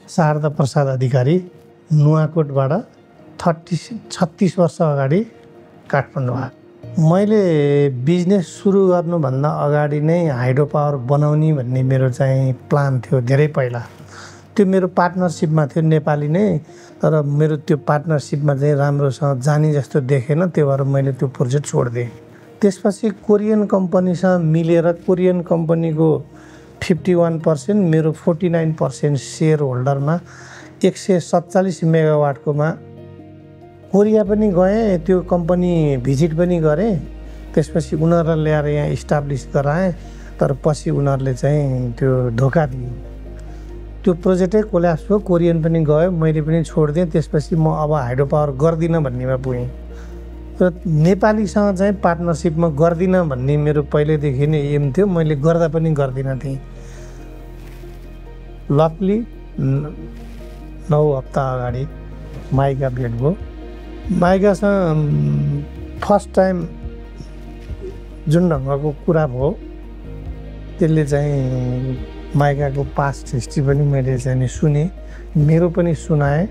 शारदा प्रसाद अधिकारी, नुवाकोटबाट 36 वर्ष अगाडि काठमाडौँ। मैले बिजनेस सुरु गर्नुभन्दा अगाडि नै हाइड्रो पावर बनाउने भन्ने मेरो चाहिँ प्लान थियो धेरै पहिला। त्यो मेरो पार्टनरसिपमा थियो नेपाली नै, तर मेरो त्यो पार्टनरसिपमा चाहिँ राम्रोसँग जाने जस्तो देखेन, त्यो भएर मैले त्यो प्रोजेक्ट छोडिदिएँ। त्यसपछि कोरियन कम्पनीसँग मिलेर कोरियन कम्पनीको 51%, मेरो 49% सेयर होल्डरमा 147 मेगावाटकोमा कोरिया पनि गएँ, त्यो कम्पनी भिजिट पनि गरेँ। त्यसपछि उनीहरूलाई ल्याएर यहाँ इस्टाब्लिस गराएँ, तर पछि उनीहरूले चाहिँ त्यो धोका दिए। त्यो प्रोजेक्टै कोल्याप्स भयो, कोरियन पनि गयो, मैले पनि छोडिदिएँ। त्यसपछि म अब हाइड्रो पावर गर्दिनँ भन्नेमा पुगेँ। र नेपालीसँग चाहिँ पार्टनरसिपमा गर्दिनँ भन्ने मेरो पहिल्यैदेखि नै एम थियो, मैले गर्दा पनि गर्दिनँ थिएँ। लकली 9 हप्ता अगाडि माइका भेट भयो। माइकासँग फर्स्ट टाइम जुन ढङ्गको कुरा भयो, त्यसले चाहिँ माइकाको पास्ट हिस्ट्री पनि मैले चाहिँ सुनेँ, मेरो पनि सुनाएँ।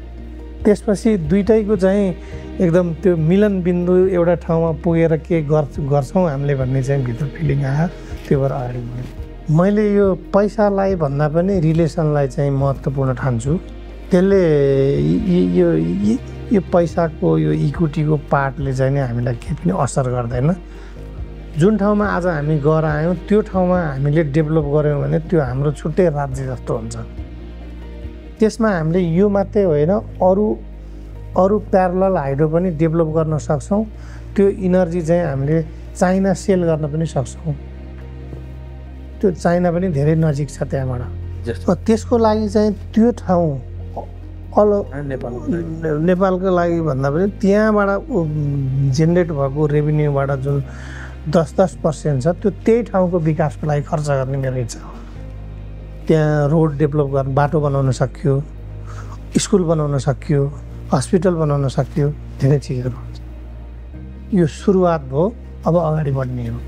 त्यसपछि दुइटैको चाहिँ एकदम त्यो मिलन बिन्दु एउटा ठाउँमा पुगेर के गर्छौँ हामीले भन्ने चाहिँ भित्र फिलिङ आयो। त्यो भएर अगाडि बढेँ। मैले यो पैसालाई भन्दा पनि रिलेसनलाई चाहिँ महत्त्वपूर्ण ठान्छु। त्यसले यो पैसाको यो इक्विटीको पार्टले चाहिँ हामीलाई केही पनि असर गर्दैन। जुन ठाउँमा आज हामी गएर आयौँ त्यो ठाउँमा हामीले डेभलप गऱ्यौँ भने त्यो हाम्रो छुट्टै राज्य जस्तो हुन्छ। त्यसमा हामीले यो मात्रै होइन, अरू प्यारलल हाइड्रो पनि डेभलप गर्न सक्छौँ। त्यो इनर्जी चाहिँ हामीले चाइना सेल गर्न पनि सक्छौँ। त्यो चाइना पनि धेरै नजिक छ त्यहाँबाट। त्यसको लागि चाहिँ त्यो ठाउँ नेपालको लागि भन्दा पनि त्यहाँबाट जेनेरेट भएको रेभिन्यूबाट जुन 10% छ, त्यो त्यही ठाउँको विकासको लागि खर्च गर्ने मेरो इच्छा हो। त्यहाँ रोड डेभलप गर्न, बाटो बनाउन सकियो, स्कुल बनाउन सकियो, हस्पिटल बनाउन सकियो, धेरै चिजहरू। यो सुरुवात भयो, अब अगाडि बढ्ने हो।